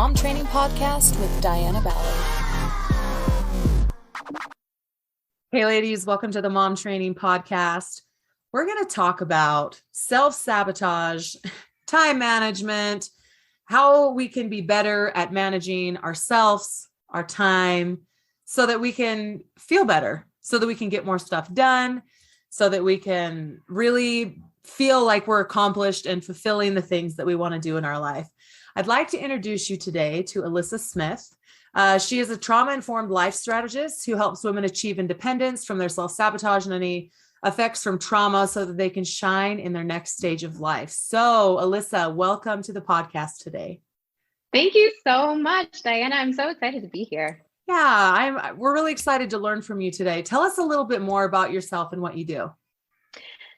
Mom Training Podcast with Diana Ballard. Hey ladies, welcome to the Mom Training Podcast. We're going to talk about self-sabotage, time management, how we can be better at managing ourselves, our time, so that we can feel better, so that we can get more stuff done, so that we can really feel like we're accomplished and fulfilling the things that we want to do in our life. I'd like to introduce you today to Elyssa Smith. She is a trauma-informed life strategist who helps women achieve independence from their self-sabotage and any effects from trauma so that they can shine in their next stage of life. So, Elyssa, welcome to the podcast today. Thank you so much, Diana. I'm so excited to be here. Yeah, we're really excited to learn from you today. Tell us a little bit more about yourself and what you do.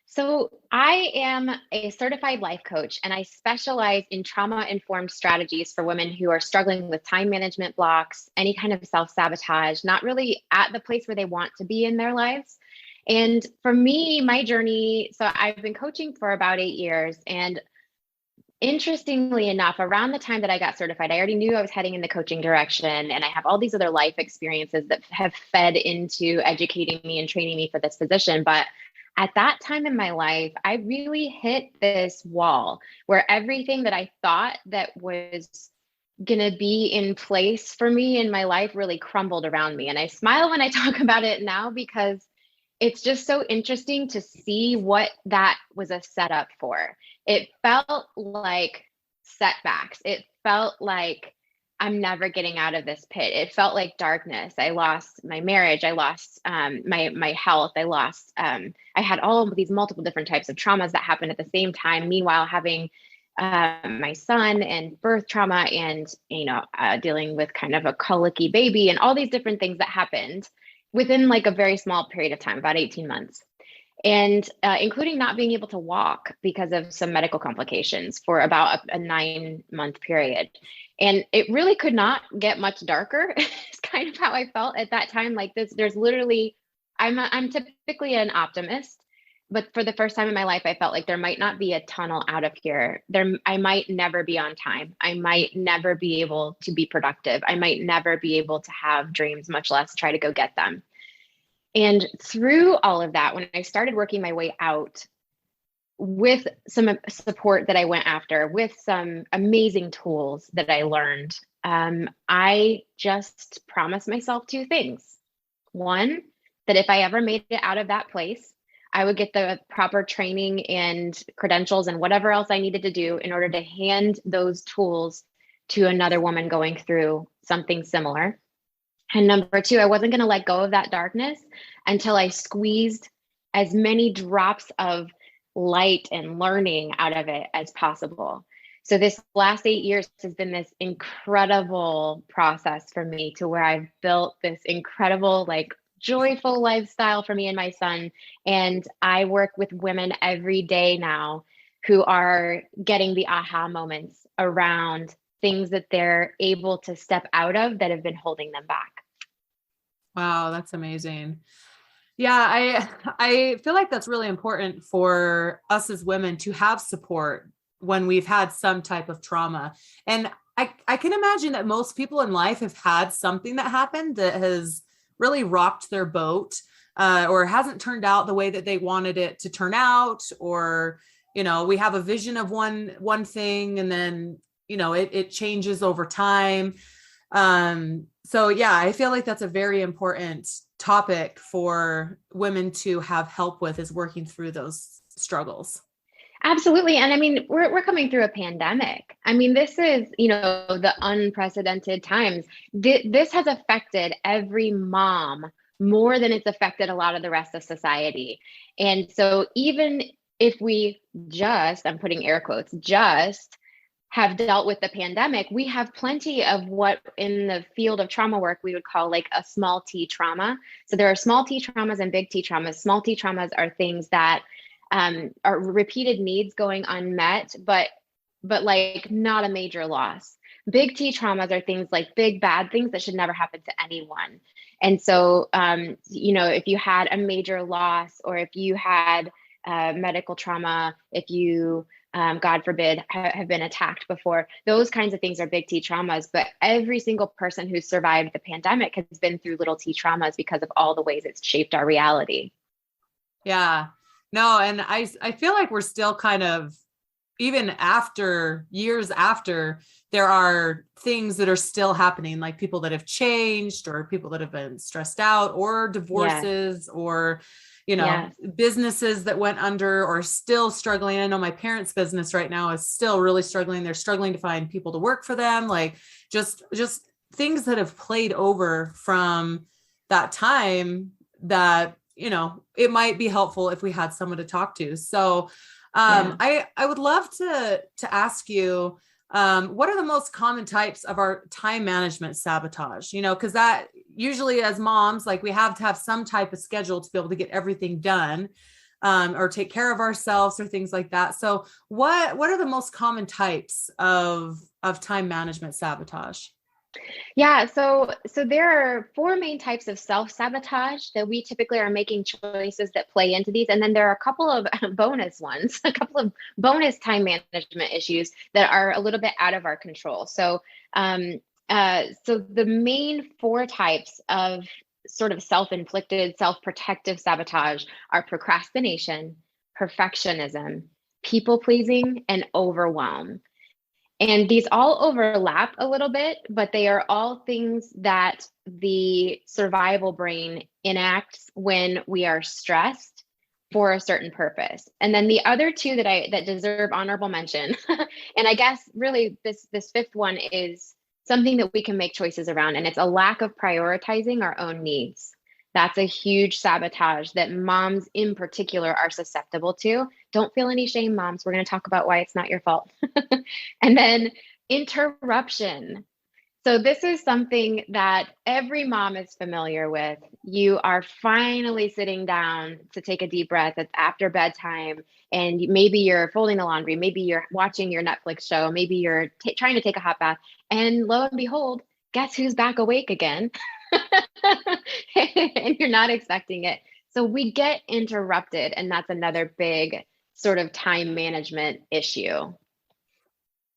So I am a certified life coach, and I specialize in trauma-informed strategies for women who are struggling with time management blocks, any kind of self-sabotage, not really at the place where they want to be in their lives. And for me, my journey, so I've been coaching for about 8 years. And interestingly enough, around the time that I got certified, I already knew I was heading in the coaching direction. And I have all these other life experiences that have fed into educating me and training me for this position. But at that time in my life, I really hit this wall where everything that I thought that was going to be in place for me in my life really crumbled around me. And I smile when I talk about it now because it's just so interesting to see what that was a setup for. It felt like setbacks. It felt like I'm never getting out of this pit. It felt like darkness. I lost my marriage. I lost my health. I had all of these multiple different types of traumas that happened at the same time. Meanwhile, having my son and birth trauma and, dealing with kind of a colicky baby and all these different things that happened within like a very small period of time, about 18 months. And including not being able to walk because of some medical complications for about a 9-month period. And it really could not get much darker. It's kind of how I felt at that time. Like this, there's literally, I'm typically an optimist, but for the first time in my life, I felt like there might not be a tunnel out of here. I might never be on time. I might never be able to be productive. I might never be able to have dreams, much less try to go get them. And through all of that, when I started working my way out with some support that I went after, with some amazing tools that I learned, I just promised myself 2 things. One, that if I ever made it out of that place, I would get the proper training and credentials and whatever else I needed to do in order to hand those tools to another woman going through something similar. And number 2, I wasn't going to let go of that darkness until I squeezed as many drops of light and learning out of it as possible. So this last 8 years has been this incredible process for me to where I've built this incredible, like joyful lifestyle for me and my son. And I work with women every day now who are getting the aha moments around things that they're able to step out of that have been holding them back. Wow, that's amazing. Yeah, I feel like that's really important for us as women to have support when we've had some type of trauma. And I can imagine that most people in life have had something that happened that has really rocked their boat, or hasn't turned out the way that they wanted it to turn out. Or, we have a vision of one thing and then, it changes over time. So yeah, I feel like that's a very important topic for women to have help with, is working through those struggles. Absolutely. And I mean, we're coming through a pandemic. I mean, this is, the unprecedented times. This has affected every mom more than it's affected a lot of the rest of society. And so even if we just, I'm putting air quotes, just have dealt with the pandemic, we have plenty of what in the field of trauma work we would call like a small t trauma. So there are small t traumas and big T traumas. Small t traumas are things that are repeated needs going unmet, but like not a major loss. Big T traumas are things like big bad things that should never happen to anyone. And so, if you had a major loss, or if you had medical trauma, if you God forbid, have been attacked before. Those kinds of things are big T traumas, but every single person who's survived the pandemic has been through little T traumas because of all the ways it's shaped our reality. Yeah, no. And I feel like we're still kind of, even after years after, there are things that are still happening, like people that have changed or people that have been stressed out or divorces or, businesses that went under or still struggling. I know my parents' business right now is still really struggling. They're struggling to find people to work for them. Like just things that have played over from that time that, it might be helpful if we had someone to talk to. So I would love to ask you, what are the most common types of our time management sabotage? Because that usually as moms, like we have to have some type of schedule to be able to get everything done, or take care of ourselves or things like that. So what are the most common types of time management sabotage? Yeah, so there are four main types of self-sabotage that we typically are making choices that play into these. And then there are a couple of bonus ones, a couple of bonus time management issues that are a little bit out of our control. So the main four types of sort of self-inflicted, self-protective sabotage are procrastination, perfectionism, people-pleasing, and overwhelm. And these all overlap a little bit, but they are all things that the survival brain enacts when we are stressed for a certain purpose. And then the other two that deserve honorable mention, and I guess really this fifth one is something that we can make choices around, and it's a lack of prioritizing our own needs. That's a huge sabotage that moms in particular are susceptible to. Don't feel any shame, moms. We're going to talk about why it's not your fault. And then interruption. So this is something that every mom is familiar with. You are finally sitting down to take a deep breath. It's after bedtime, and maybe you're folding the laundry. Maybe you're watching your Netflix show. Maybe you're trying to take a hot bath. And lo and behold, guess who's back awake again? And you're not expecting it. So we get interrupted, and that's another big sort of time management issue.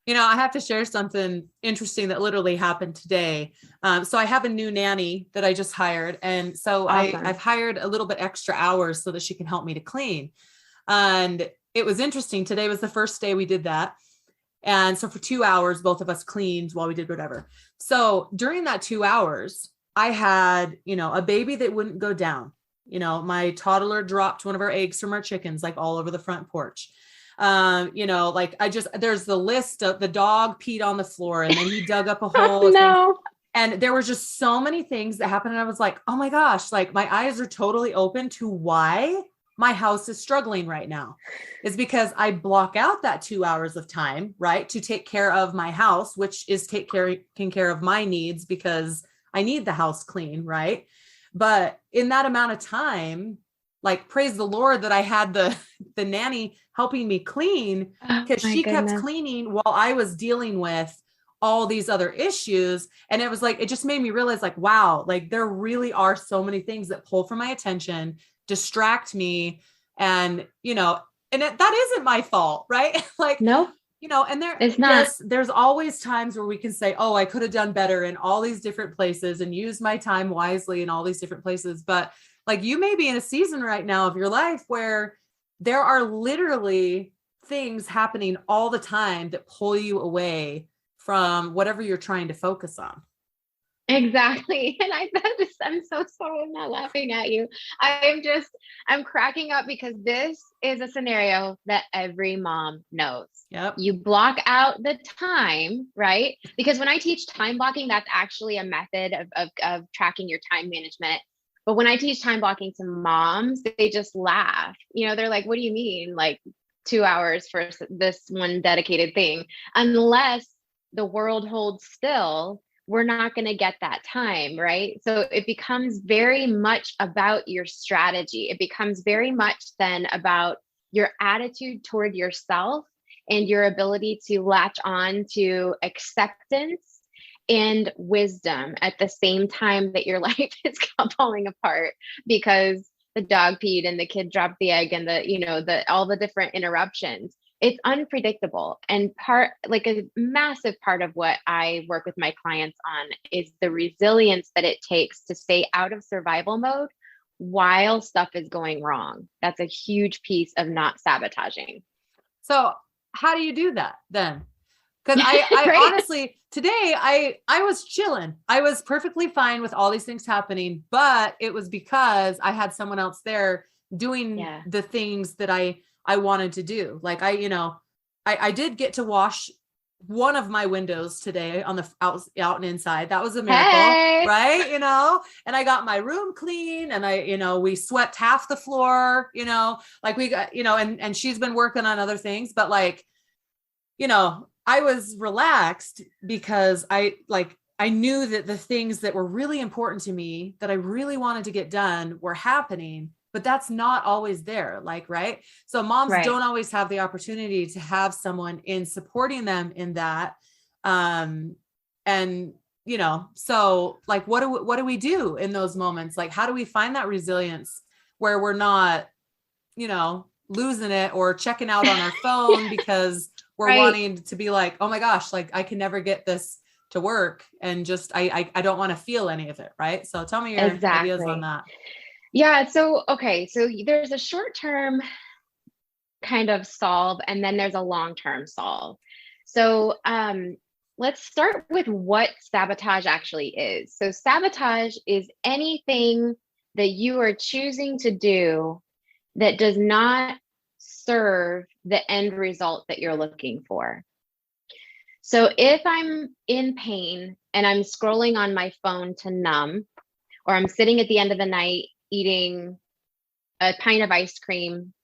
I have to share something interesting that literally happened today. So I have a new nanny that I just hired. And so Awesome. I've hired a little bit extra hours so that she can help me to clean. And it was interesting. Today was the first day we did that. And so for 2 hours, both of us cleaned while we did whatever. So during that 2 hours, I had, a baby that wouldn't go down. My toddler dropped one of our eggs from our chickens, like all over the front porch. There's the list of the dog peed on the floor and then he dug up a hole. No. And there were just so many things that happened. And I was like, oh my gosh, like my eyes are totally open to why my house is struggling right now. Is because I block out that 2 hours of time, right, to take care of my house, which is taking care of my needs because I need the house clean, right? But in that amount of time, like, praise the Lord that I had the nanny helping me clean, because she kept cleaning while I was dealing with all these other issues. And it was like, it just made me realize, like, wow, like there really are so many things that pull for my attention, distract me. And, that isn't my fault, right? Like, no, and there's always times where we can say, oh, I could have done better in all these different places and use my time wisely in all these different places. But like, you may be in a season right now of your life where there are literally things happening all the time that pull you away from whatever you're trying to focus on. Exactly. And I'm so sorry. I'm not laughing at you. I'm cracking up because this is a scenario that every mom knows. Yep. You block out the time, right? Because when I teach time blocking, that's actually a method of tracking your time management. But when I teach time blocking to moms, they just laugh. They're like, what do you mean? Like 2 hours for this one dedicated thing? Unless the world holds still, we're not going to get that time, right? So it becomes very much about your strategy. It becomes very much then about your attitude toward yourself and your ability to latch on to acceptance and wisdom at the same time that your life is falling apart because the dog peed and the kid dropped the egg and all the different interruptions. it's unpredictable. And like a massive part of what I work with my clients on is the resilience that it takes to stay out of survival mode while stuff is going wrong. That's a huge piece of not sabotaging. So how do you do that then? Because I Right? honestly, today I was chilling. I was perfectly fine with all these things happening, but it was because I had someone else there doing the things that I wanted to do. Like I did get to wash one of my windows today on the out and inside. That was a miracle, right? And I got my room clean, and we swept half the floor, like we got, and she's been working on other things, but like, I was relaxed because I knew that the things that were really important to me that I really wanted to get done were happening, but that's not always there. Like, right. So moms don't always have the opportunity to have someone in supporting them in that. So like, what do we do in those moments? Like, how do we find that resilience where we're not, losing it or checking out on our phone because we're wanting to be like, oh my gosh, like I can never get this to work. And just, I don't want to feel any of it. Right. So tell me your ideas on that. Yeah. So there's a short-term kind of solve, and then there's a long-term solve. So, let's start with what sabotage actually is. So sabotage is anything that you are choosing to do that does not serve the end result that you're looking for. So if I'm in pain and I'm scrolling on my phone to numb, or I'm sitting at the end of the night eating a pint of ice cream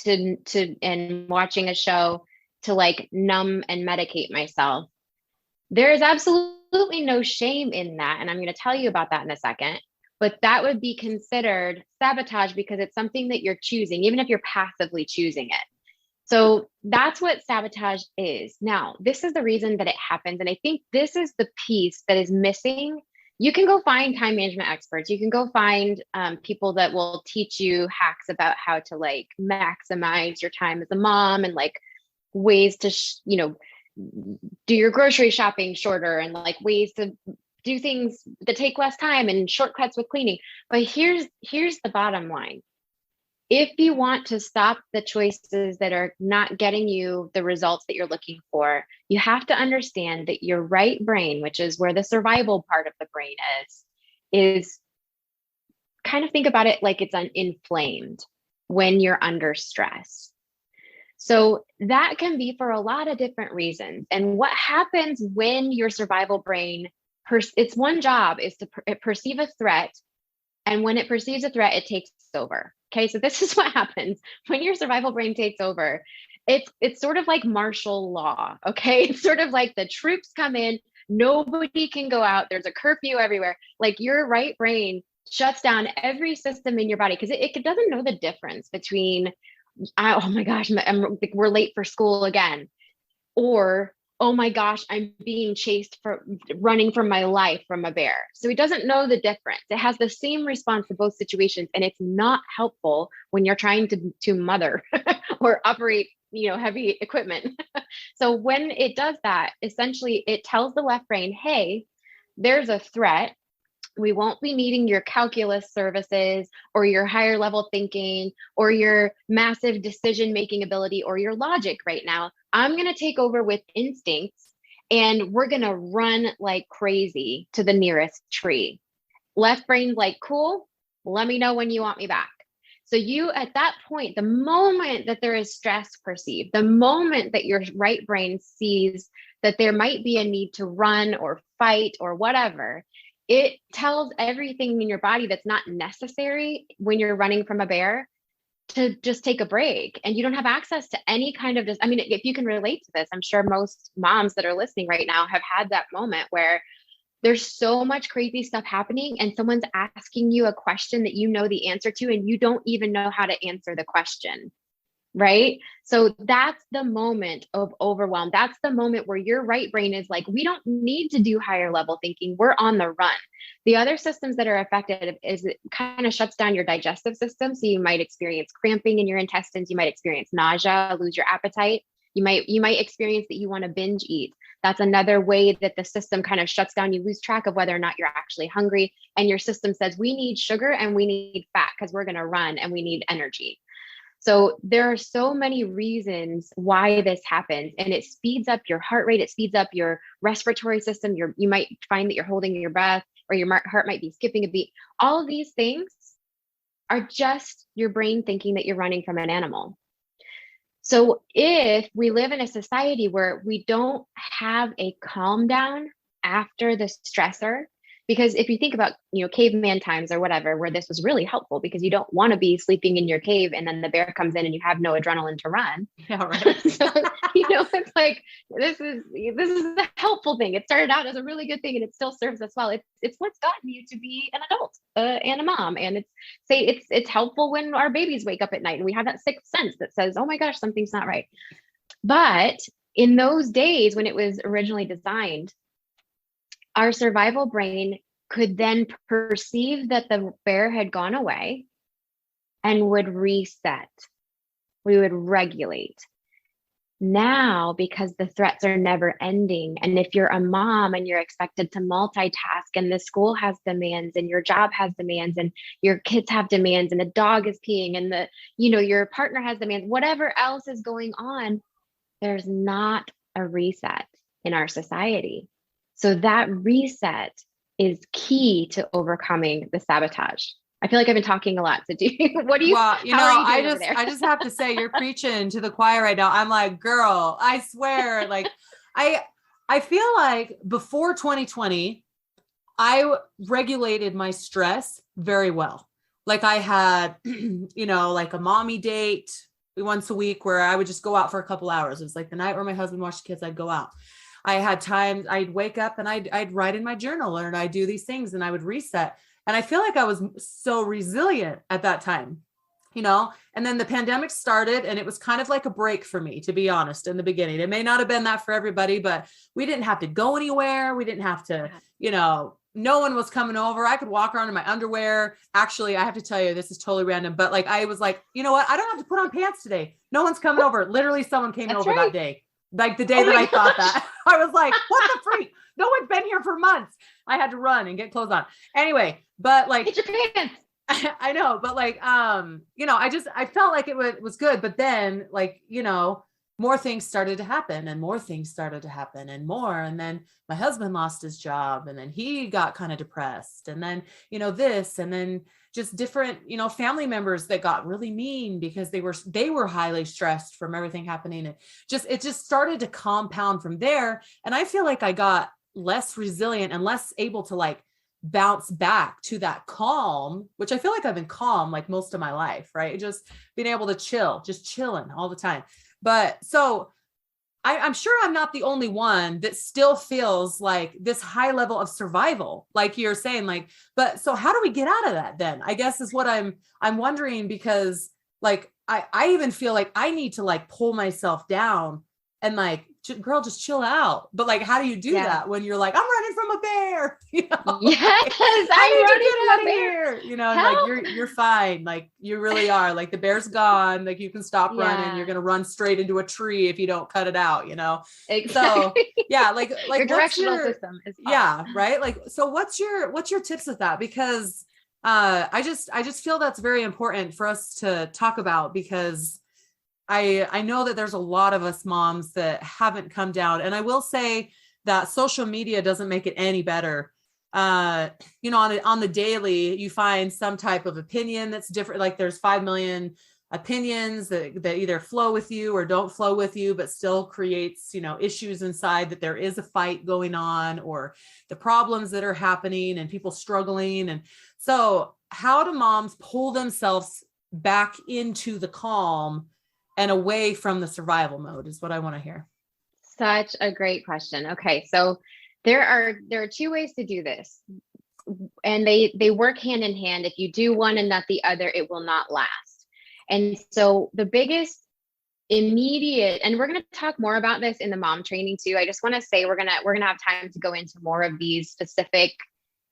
and watching a show to like numb and medicate myself, there is absolutely no shame in that. And I'm going to tell you about that in a second. But that would be considered sabotage because it's something that you're choosing, even if you're passively choosing it. So that's what sabotage is. Now, this is the reason that it happens. And I think this is the piece that is missing. You can go find time management experts. You can go find people that will teach you hacks about how to like maximize your time as a mom and like ways to, do your grocery shopping shorter and like ways to do things that take less time and shortcuts with cleaning. But here's the bottom line. If you want to stop the choices that are not getting you the results that you're looking for, you have to understand that your right brain, which is where the survival part of the brain is kind of think about it like it's inflamed when you're under stress. So that can be for a lot of different reasons. And what happens when your survival brain, its one job is to perceive a threat. And when it perceives a threat, it takes over. Okay, so this is what happens when your survival brain takes over. It's sort of like martial law. Okay, it's sort of like the troops come in, nobody can go out. There's a curfew everywhere. Like your right brain shuts down every system in your body because it doesn't know the difference between, oh my gosh, we're late for school again, or oh my gosh, I'm being chased for running from my life from a bear. So it doesn't know the difference. It has the same response to both situations. And it's not helpful when you're trying to mother or operate, heavy equipment. So when it does that, essentially it tells the left brain, hey, there's a threat. We won't be needing your calculus services or your higher level thinking or your massive decision-making ability or your logic right now. I'm going to take over with instincts and we're going to run like crazy to the nearest tree. Left brain's like, cool, let me know when you want me back. So you, at that point, the moment that there is stress perceived, the moment that your right brain sees that there might be a need to run or fight or whatever, it tells everything in your body that's not necessary when you're running from a bear to just take a break. And you don't have access to any kind of I mean, if you can relate to this, I'm sure most moms that are listening right now have had that moment where there's so much crazy stuff happening and someone's asking you a question that you know the answer to, and you don't even know how to answer the question. Right? So that's the moment of overwhelm. That's the moment where your right brain is like, we don't need to do higher level thinking. We're on the run. The other systems that are affected is it kind of shuts down your digestive system. So you might experience cramping in your intestines. You might experience nausea, lose your appetite. You might experience that you want to binge eat. That's another way that the system kind of shuts down. You lose track of whether or not you're actually hungry. And your system says, we need sugar and we need fat because we're going to run and we need energy. So there are so many reasons why this happens, and it speeds up your heart rate. It speeds up your respiratory system. You might find that you're holding your breath, or your heart might be skipping a beat. All of these things are just your brain thinking that you're running from an animal. So if we live in a society where we don't have a calm down after the stressor, because if you think about, caveman times or whatever, where this was really helpful because you don't want to be sleeping in your cave and then the bear comes in and you have no adrenaline to run. Yeah, right. So, it's like, this is the helpful thing. It started out as a really good thing and it still serves us well. It's what's gotten you to be an adult and a mom. And it's helpful when our babies wake up at night and we have that sixth sense that says, oh my gosh, something's not right. But in those days when it was originally designed, our survival brain could then perceive that the bear had gone away and would reset. We would regulate. Now, because the threats are never ending, and if you're a mom and you're expected to multitask, and the school has demands, and your job has demands, and your kids have demands, and the dog is peeing, and your partner has demands, whatever else is going on, there's not a reset in our society. So that reset is key to overcoming the sabotage. I feel like I've been talking a lot. So what do you, well, I just have to say you're preaching to the choir right now. I'm like, girl, I swear, like I feel like before 2020, I regulated my stress very well. Like I had, like a mommy date once a week where I would just go out for a couple hours. It was like the night where my husband watched the kids, I'd go out. I had times I'd wake up and I'd write in my journal and I'd do these things and I would reset. And I feel like I was so resilient at that time, and then the pandemic started and it was kind of like a break for me, to be honest, in the beginning. It may not have been that for everybody, but we didn't have to go anywhere. We didn't have to, no one was coming over. I could walk around in my underwear. Actually, I have to tell you, this is totally random, but like, I was like, you know what? I don't have to put on pants today. No one's coming over. Literally someone came over that day. Like the day that I thought that, I was like, what the freak? No one's been here for months. I had to run and get clothes on. Anyway, but like, get your pants. I know, but like, I felt like it was good, but then like, more things started to happen and more things started to happen and more. And then my husband lost his job and then he got kind of depressed and then, this, and then just different, family members that got really mean because they were highly stressed from everything happening. And it just started to compound from there. And I feel like I got less resilient and less able to like bounce back to that calm, which I feel like I've been calm like most of my life, right? Just being able to just chilling all the time. But so I'm sure I'm not the only one that still feels like this high level of survival, like you're saying, like, but so how do we get out of that then? I guess is what I'm wondering, because like, I even feel like I need to like pull myself down and like, girl, just chill out. But like, how do you do that when you're like, I'm running from a bear? Yes, I'm running from a bear. Like you're fine. Like you really are. Like the bear's gone. Like you can stop running. You're gonna run straight into a tree if you don't cut it out. Exactly. So yeah, like your directional system is off. Yeah, right. Like, so what's your tips with that? Because I just feel that's very important for us to talk about, because I know that there's a lot of us moms that haven't come down. And I will say that social media doesn't make it any better. On the daily, you find some type of opinion that's different. Like there's 5 million opinions that either flow with you or don't flow with you, but still creates, issues inside, that there is a fight going on or the problems that are happening and people struggling. And so how do moms pull themselves back into the calm and away from the survival mode is what I want to hear. Such a great question. Okay. So there are two ways to do this, and they work hand in hand. If you do one and not the other, it will not last. And so the biggest immediate, and we're going to talk more about this in the mom training too. I just want to say we're going to have time to go into more of these specific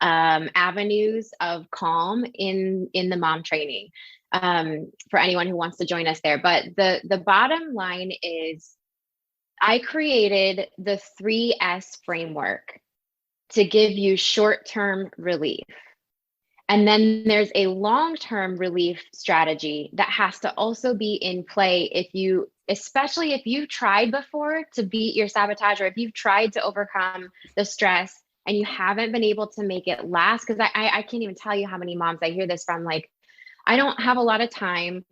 avenues of calm in the mom training for anyone who wants to join us there. But the bottom line is I created the 3S framework to give you short-term relief. And then there's a long-term relief strategy that has to also be in play especially if you've tried before to beat your sabotage, or if you've tried to overcome the stress and you haven't been able to make it last. Because I can't even tell you how many moms I hear this from, like, I don't have a lot of time.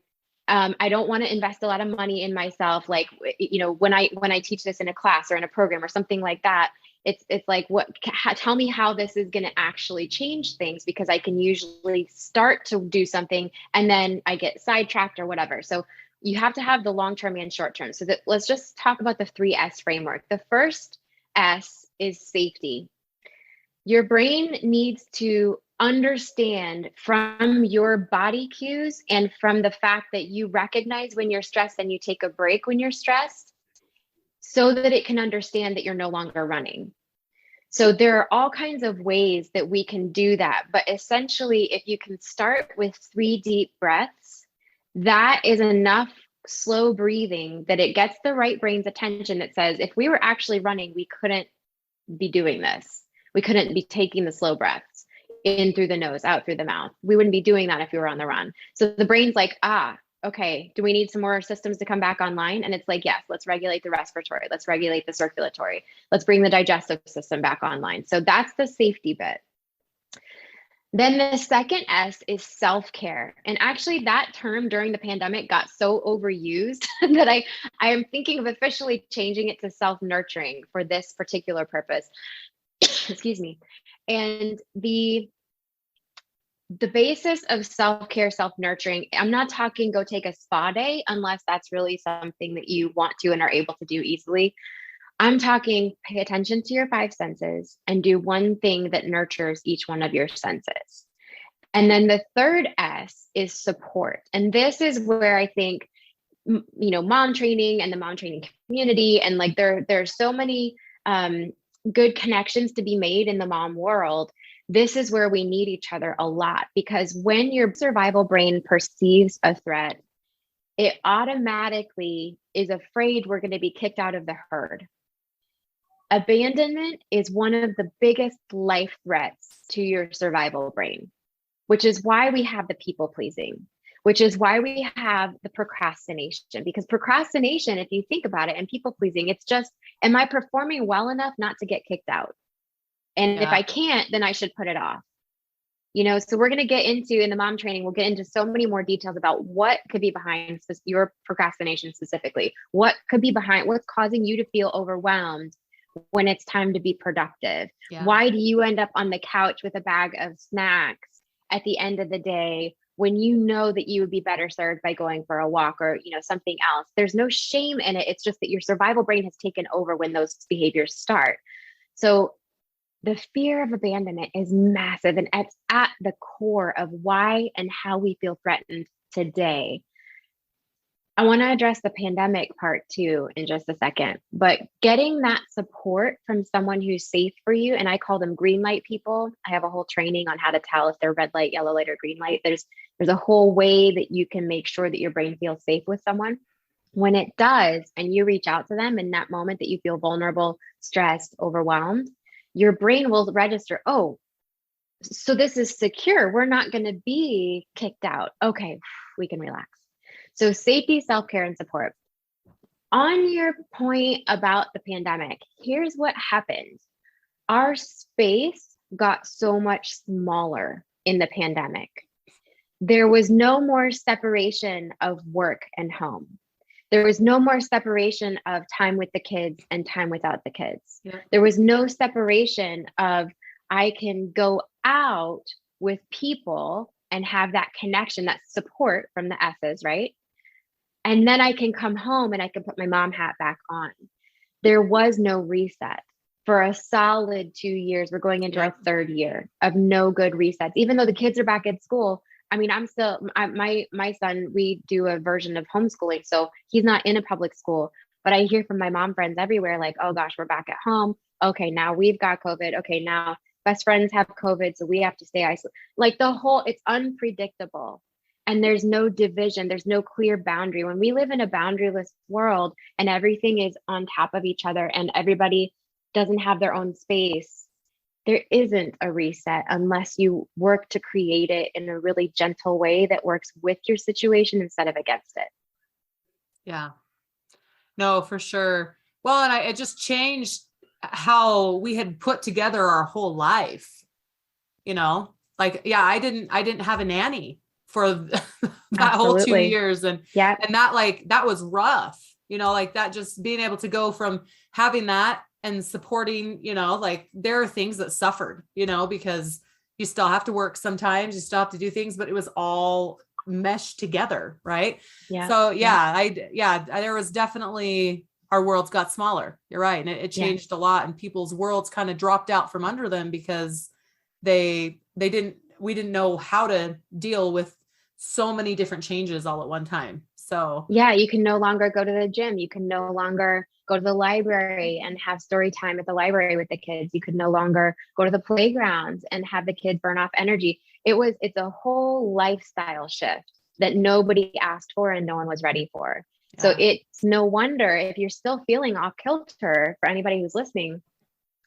I don't want to invest a lot of money in myself. Like, when I teach this in a class or in a program or something like that, it's like, tell me how this is going to actually change things, because I can usually start to do something and then I get sidetracked or whatever. So you have to have the long-term and short-term. So let's just talk about the 3S framework. The first S is safety. Your brain needs to understand from your body cues and from the fact that you recognize when you're stressed and you take a break when you're stressed, so that it can understand that you're no longer running. So there are all kinds of ways that we can do that. But essentially, if you can start with 3 deep breaths, that is enough slow breathing that it gets the right brain's attention that says, if we were actually running, we couldn't be doing this. We couldn't be taking the slow breaths in through the nose, out through the mouth. We wouldn't be doing that if we were on the run. So the brain's like, okay, do we need some more systems to come back online? And it's like, yes, let's regulate the respiratory. Let's regulate the circulatory. Let's bring the digestive system back online. So that's the safety bit. Then the second S is self-care. And actually that term during the pandemic got so overused that I am thinking of officially changing it to self-nurturing for this particular purpose. Excuse me. And the basis of self-care, self-nurturing, I'm not talking go take a spa day unless that's really something that you want to and are able to do easily. I'm talking pay attention to your 5 senses and do one thing that nurtures each one of your senses. And then the third S is support. And this is where I think, mom training and the mom training community, and like there's so many good connections to be made in the mom world. This is where we need each other a lot, because when your survival brain perceives a threat, it automatically is afraid we're going to be kicked out of the herd. Abandonment is one of the biggest life threats to your survival brain, which is why we have the people pleasing, which is why we have the procrastination. Because procrastination, if you think about it, and people pleasing, it's just, am I performing well enough not to get kicked out? And if I can't, then I should put it off. So we're going to get into, in the mom training, we'll get into so many more details about what could be behind your procrastination specifically. What could be behind, what's causing you to feel overwhelmed when it's time to be productive? Yeah. Why do you end up on the couch with a bag of snacks at the end of the day when you know that you would be better served by going for a walk or, something else? There's no shame in it. It's just that your survival brain has taken over when those behaviors start. So the fear of abandonment is massive, and it's at the core of why and how we feel threatened today. I want to address the pandemic part too in just a second, but getting that support from someone who's safe for you, and I call them green light people. I have a whole training on how to tell if they're red light, yellow light, or green light. There's a whole way that you can make sure that your brain feels safe with someone. When it does, and you reach out to them in that moment that you feel vulnerable, stressed, overwhelmed, your brain will register, oh, so this is secure. We're not going to be kicked out. Okay, we can relax. So safety, self-care, and support. On your point about the pandemic, here's what happened. Our space got so much smaller in the pandemic. There was no more separation of work and home. There was no more separation of time with the kids and time without the kids. Yeah. There was no separation of, I can go out with people and have that connection, that support from the S's, right? And then I can come home and I can put my mom hat back on. There was no reset for a solid 2 years. We're going into our 3rd year of no good resets. Even though the kids are back at school, I mean, my son, we do a version of homeschooling. So he's not in a public school, but I hear from my mom friends everywhere, like, oh gosh, we're back at home. Okay, now we've got COVID. Okay, now best friends have COVID, so we have to stay isolated. Like it's unpredictable. and there's no division, there's no clear boundary. When we live in a boundaryless world and everything is on top of each other and everybody doesn't have their own space, there isn't a reset unless you work to create it in a really gentle way that works with your situation instead of against it. Yeah, no, for sure. Well, and it just changed how we had put together our whole life, like, yeah, I didn't have a nanny for that whole 2 Absolutely. years. And Yeah. that was rough, like that, just being able to go from having that and supporting, like there are things that suffered, because you still have to work sometimes, you still have to do things, but it was all meshed together. Right. Yeah. So there was definitely, our worlds got smaller. You're right. And it changed a lot, and people's worlds kind of dropped out from under them because we didn't know how to deal with so many different changes all at one time. So yeah, you can no longer go to the gym. You can no longer go to the library and have story time at the library with the kids. You could no longer go to the playgrounds and have the kids burn off energy. It's a whole lifestyle shift that nobody asked for and no one was ready for. Yeah. So it's no wonder if you're still feeling off kilter, for anybody who's listening,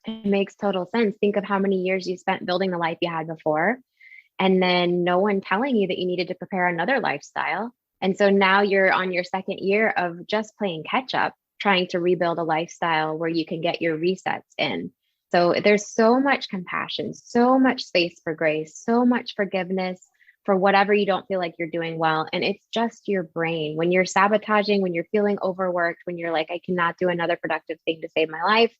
it makes total sense. Think of how many years you spent building the life you had before, and then no one telling you that you needed to prepare another lifestyle. And so now you're on your second year of just playing catch up, trying to rebuild a lifestyle where you can get your resets in. So there's so much compassion, so much space for grace, so much forgiveness for whatever you don't feel like you're doing well. And it's just your brain. When you're sabotaging, when you're feeling overworked, when you're like, I cannot do another productive thing to save my life,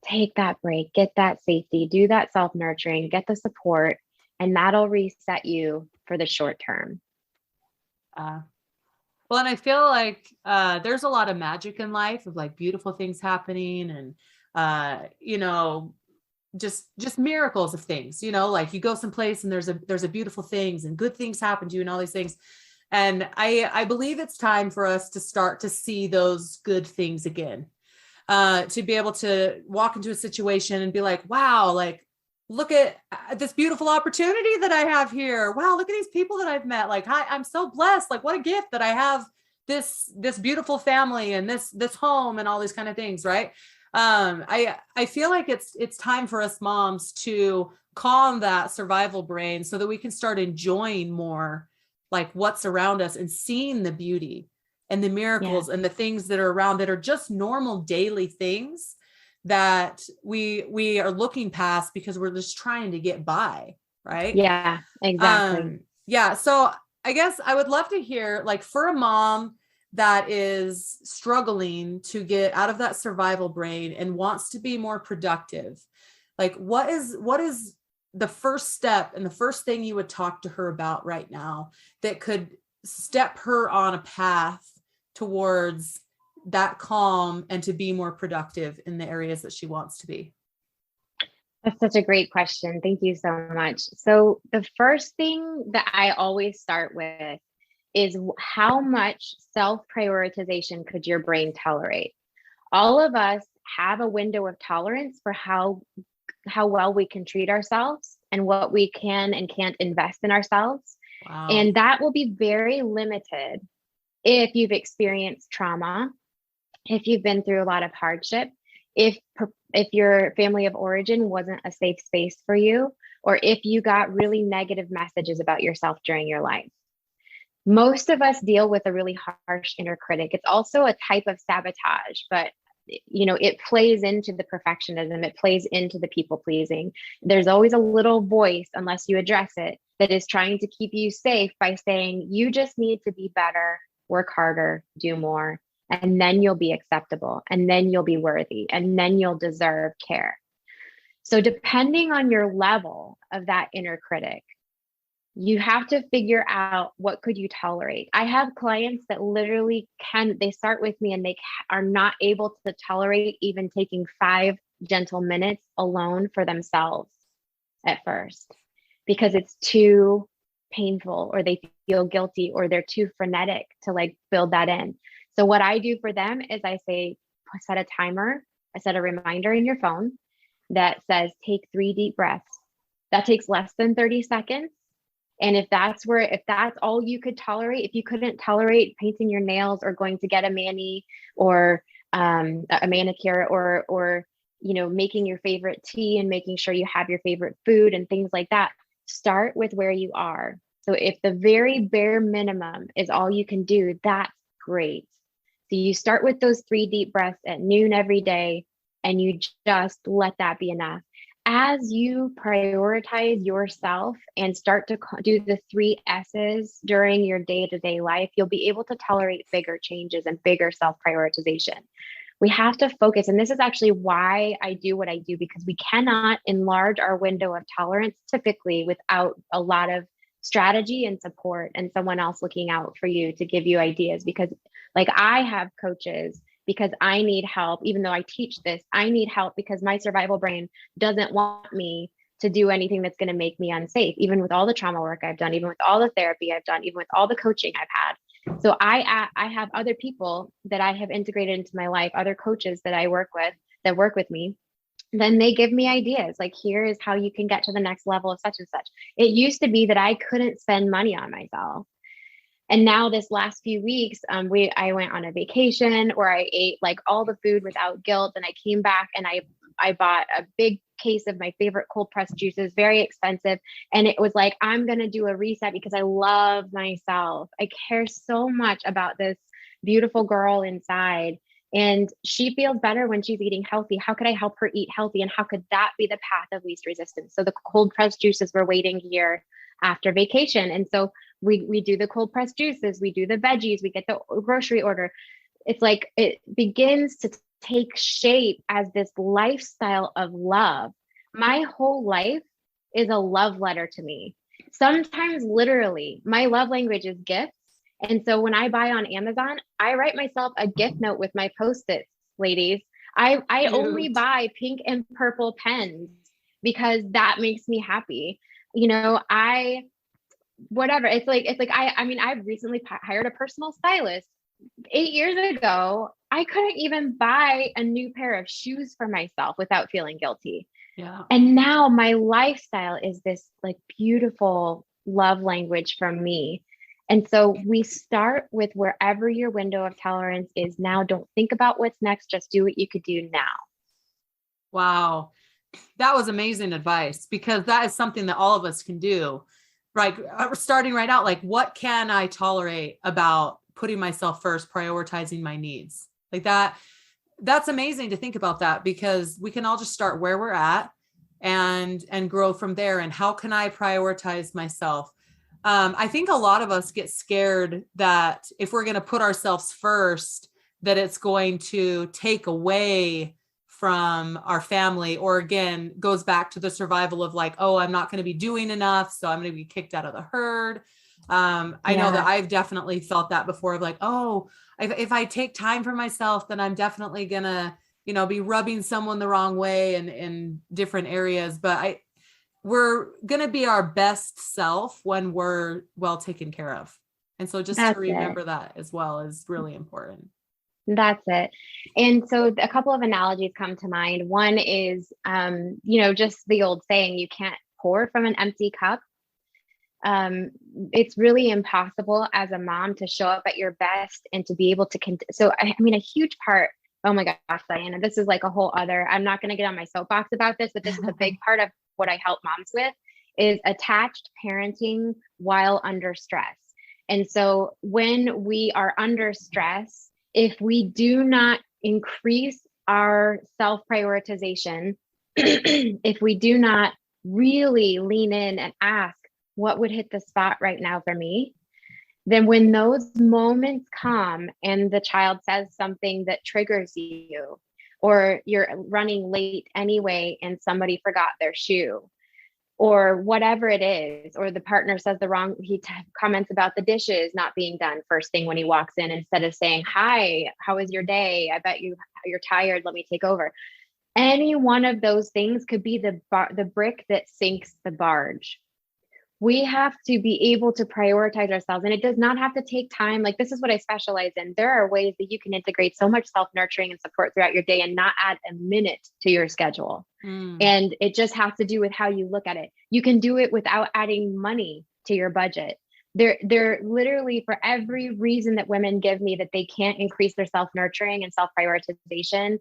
take that break, get that safety, do that self-nurturing, get the support, and that'll reset you for the short term. Well, and I feel like there's a lot of magic in life, of like beautiful things happening, and just miracles of things, like you go someplace and there's a beautiful things and good things happen to you and all these things. And I believe it's time for us to start to see those good things again, to be able to walk into a situation and be like, wow, like, look at this beautiful opportunity that I have here. Wow, look at these people that I've met. Like, hi, I'm so blessed. Like, what a gift that I have this beautiful family and this home and all these kind of things, right? I feel like it's time for us moms to calm that survival brain so that we can start enjoying more like what's around us and seeing the beauty and the miracles and the things that are around that are just normal daily things that we are looking past because we're just trying to get by. Right. Yeah, exactly. So I guess I would love to hear, like, for a mom that is struggling to get out of that survival brain and wants to be more productive, like, what is the first step and the first thing you would talk to her about right now that could step her on a path towards that calm and to be more productive in the areas that she wants to be? That's such a great question. Thank you so much. So the first thing that I always start with is how much self-prioritization could your brain tolerate? All of us have a window of tolerance for how well we can treat ourselves and what we can and can't invest in ourselves. Wow. And that will be very limited if you've experienced trauma, if you've been through a lot of hardship, if your family of origin wasn't a safe space for you, or if you got really negative messages about yourself during your life. Most of us deal with a really harsh inner critic. It's also a type of sabotage, but it plays into the perfectionism. It plays into the people pleasing. There's always a little voice, unless you address it, that is trying to keep you safe by saying, you just need to be better, work harder, do more, and then you'll be acceptable, and then you'll be worthy, and then you'll deserve care. So depending on your level of that inner critic, you have to figure out what could you tolerate. I have clients that literally they start with me and they are not able to tolerate even taking 5 gentle minutes alone for themselves at first, because it's too painful, or they feel guilty, or they're too frenetic to like build that in. So what I do for them is I say, set a timer. I set a reminder in your phone that says, take 3 deep breaths. That takes less than 30 seconds. And if that's all you could tolerate, if you couldn't tolerate painting your nails or going to get a mani or a manicure or making your favorite tea and making sure you have your favorite food and things like that, start with where you are. So if the very bare minimum is all you can do, that's great. So you start with those 3 deep breaths at noon every day, and you just let that be enough. As you prioritize yourself and start to do the 3 S's during your day-to-day life, you'll be able to tolerate bigger changes and bigger self-prioritization. We have to focus. And this is actually why I do what I do, because we cannot enlarge our window of tolerance typically without a lot of strategy and support and someone else looking out for you to give you ideas. Because like I have coaches because I need help, even though I teach this, I need help because my survival brain doesn't want me to do anything that's going to make me unsafe, even with all the trauma work I've done, even with all the therapy I've done, even with all the coaching I've had. So I have other people that I have integrated into my life, other coaches that I work with that work with me. Then they give me ideas like, here is how you can get to the next level of such and such. It used to be that I couldn't spend money on myself. And now this last few weeks, I went on a vacation where I ate like all the food without guilt. And I came back and I bought a big case of my favorite cold pressed juices, very expensive. And it was like, I'm going to do a reset because I love myself. I care so much about this beautiful girl inside. And she feels better when she's eating healthy. How could I help her eat healthy? And how could that be the path of least resistance? So the cold pressed juices were waiting here after vacation. And so we do the cold pressed juices, we do the veggies, we get the grocery order. It's like it begins to take shape as this lifestyle of love. My whole life is a love letter to me. Sometimes literally my love language is gifts. And so when I buy on Amazon, I write myself a gift note with my Post-its, ladies. I only buy pink and purple pens because that makes me happy. Whatever. It's like, I've recently hired a personal stylist. 8 years ago, I couldn't even buy a new pair of shoes for myself without feeling guilty. Yeah. And now my lifestyle is this like beautiful love language from me. And so we start with wherever your window of tolerance is now. Don't think about what's next. Just do what you could do now. Wow. That was amazing advice, because that is something that all of us can do. Right. Starting right out, like, what can I tolerate about putting myself first, prioritizing my needs like that? That's amazing to think about that, because we can all just start where we're at and grow from there. And how can I prioritize myself? I think a lot of us get scared that if we're going to put ourselves first, that it's going to take away from our family, or again, goes back to the survival of like, oh, I'm not going to be doing enough, so I'm going to be kicked out of the herd. I know that I've definitely felt that before, of like, oh, if I take time for myself, then I'm definitely going to, be rubbing someone the wrong way in different areas. But we're going to be our best self when we're well taken care of. And so just to remember that as well is really important. That's it. And so a couple of analogies come to mind. One is, just the old saying, you can't pour from an empty cup. It's really impossible as a mom to show up at your best and to be able to, a huge part, oh my gosh, Diana, this is like a whole other, I'm not going to get on my soapbox about this, but this is a big part of what I help moms with, is attached parenting while under stress. And so when we are under stress, if we do not increase our self-prioritization, if we do not really lean in and ask, what would hit the spot right now for me? Then when those moments come and the child says something that triggers you, or you're running late anyway and somebody forgot their shoe, or whatever it is, or the partner says comments about the dishes not being done first thing when he walks in, instead of saying, hi, how was your day? I bet you're tired. Let me take over. Any one of those things could be the brick that sinks the barge. We have to be able to prioritize ourselves, and it does not have to take time. Like, this is what I specialize in. There are ways that you can integrate so much self-nurturing and support throughout your day and not add a minute to your schedule. And it just has to do with how you look at it. You can do it without adding money to your budget. They're literally, for every reason that women give me that they can't increase their self-nurturing and self-prioritization,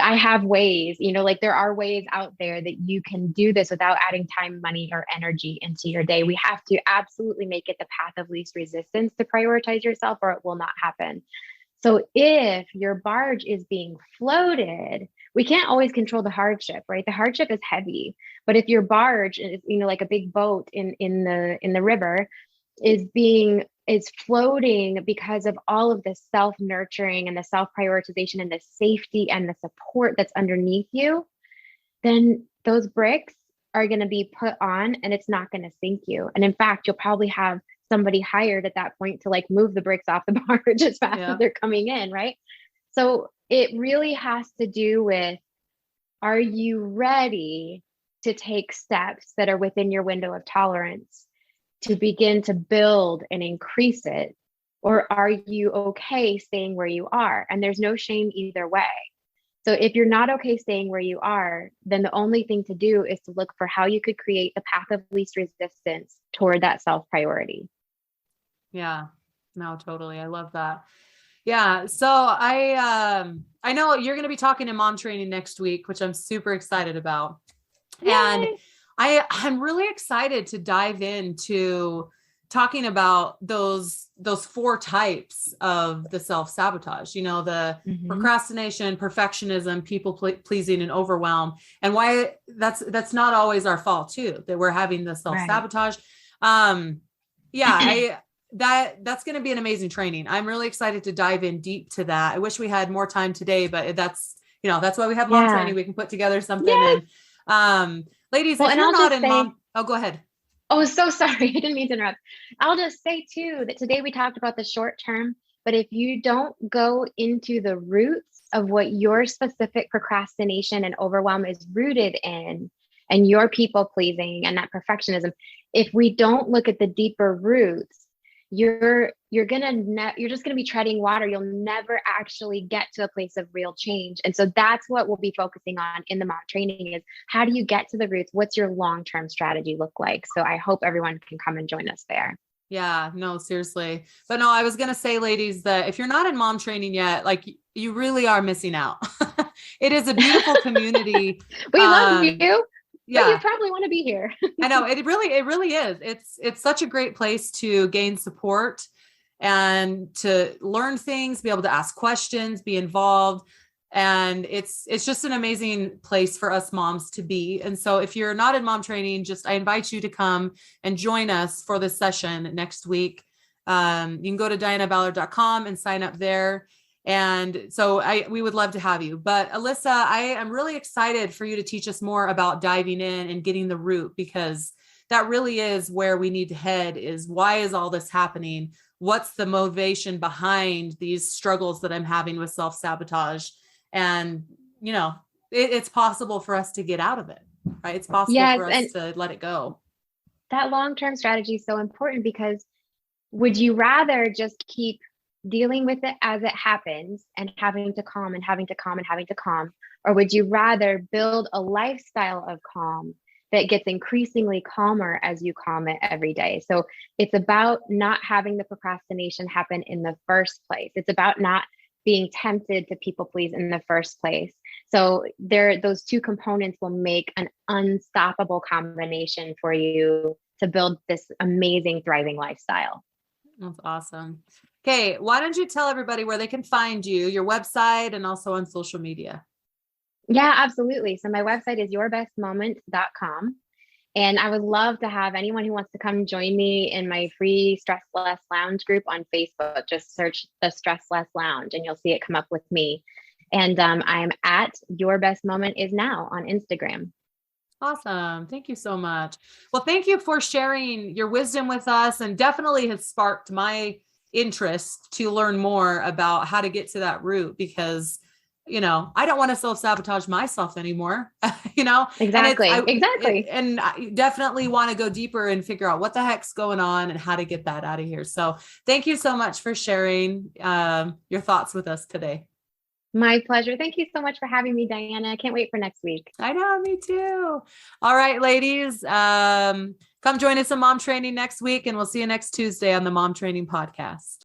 I have ways, like there are ways out there that you can do this without adding time, money, or energy into your day. We have to absolutely make it the path of least resistance to prioritize yourself, or it will not happen. So if your barge is being floated, we can't always control the hardship, right? The hardship is heavy, but if your barge is, like a big boat in the river is floating because of all of the self-nurturing and the self-prioritization and the safety and the support that's underneath you, then those bricks are going to be put on and it's not going to sink you. And in fact, you'll probably have somebody hired at that point to like move the bricks off the barge as fast as they're coming in, right? So it really has to do with, are you ready to take steps that are within your window of tolerance to begin to build and increase it? Or are you okay staying where you are? And there's no shame either way. So if you're not okay staying where you are, then the only thing to do is to look for how you could create the path of least resistance toward that self-priority. Yeah, no, totally. I love that. Yeah. So I know you're going to be talking in mom training next week, which I'm super excited about. Yay! And I'm really excited to dive into talking about those 4 types of the self-sabotage, the procrastination, perfectionism, people pleasing, and overwhelm, and why that's not always our fault too, that we're having the self-sabotage. Right. That's going to be an amazing training. I'm really excited to dive in deep to that. I wish we had more time today, but that's why we have mom training. We can put together something. Yes. And ladies, if you're not in mom, go ahead. Oh, so sorry. I didn't mean to interrupt. I'll just say too, that today we talked about the short term, but if you don't go into the roots of what your specific procrastination and overwhelm is rooted in, and your people pleasing and that perfectionism, if we don't look at the deeper roots, you're just gonna be treading water. You'll never actually get to a place of real change. And so that's what we'll be focusing on in the mom training is, how do you get to the roots? What's your long-term strategy look like? So I hope everyone can come and join us there. Yeah, no, seriously. But no, I was going to say, ladies, that if you're not in mom training yet, like you really are missing out. It is a beautiful community. We love you. Yeah, but you probably want to be here. I know it really is. It's such a great place to gain support and to learn things, be able to ask questions, be involved. And it's just an amazing place for us moms to be. And so if you're not in mom training, I invite you to come and join us for this session next week. You can go to dianaballard.com and sign up there. And so we would love to have you. But Elyssa, I am really excited for you to teach us more about diving in and getting the root, because that really is where we need to head, is why is all this happening? What's the motivation behind these struggles that I'm having with self-sabotage? And, it's possible for us to get out of it, right? It's possible for us to let it go. That long-term strategy is so important, because would you rather just keep dealing with it as it happens and having to calm and having to calm and having to calm? Or would you rather build a lifestyle of calm that gets increasingly calmer as you calm it every day? So it's about not having the procrastination happen in the first place. It's about not being tempted to people please in the first place. So those 2 components will make an unstoppable combination for you to build this amazing, thriving lifestyle. That's awesome. Okay, why don't you tell everybody where they can find you, your website, and also on social media? Yeah, absolutely. So my website is yourbestmoment.com. And I would love to have anyone who wants to come join me in my free Stress Less Lounge group on Facebook. Just search the Stress Less Lounge and you'll see it come up with me. And I'm at Your Best Moment Is Now on Instagram. Awesome. Thank you so much. Well, thank you for sharing your wisdom with us, and definitely has sparked my interest to learn more about how to get to that root, because I don't want to self-sabotage myself anymore, Exactly. And I definitely want to go deeper and figure out what the heck's going on and how to get that out of here. So thank you so much for sharing your thoughts with us today. My pleasure. Thank you so much for having me, Diana. I can't wait for next week. I know, me too. All right, ladies, Come join us in mom training next week, and we'll see you next Tuesday on the Mom Training Podcast.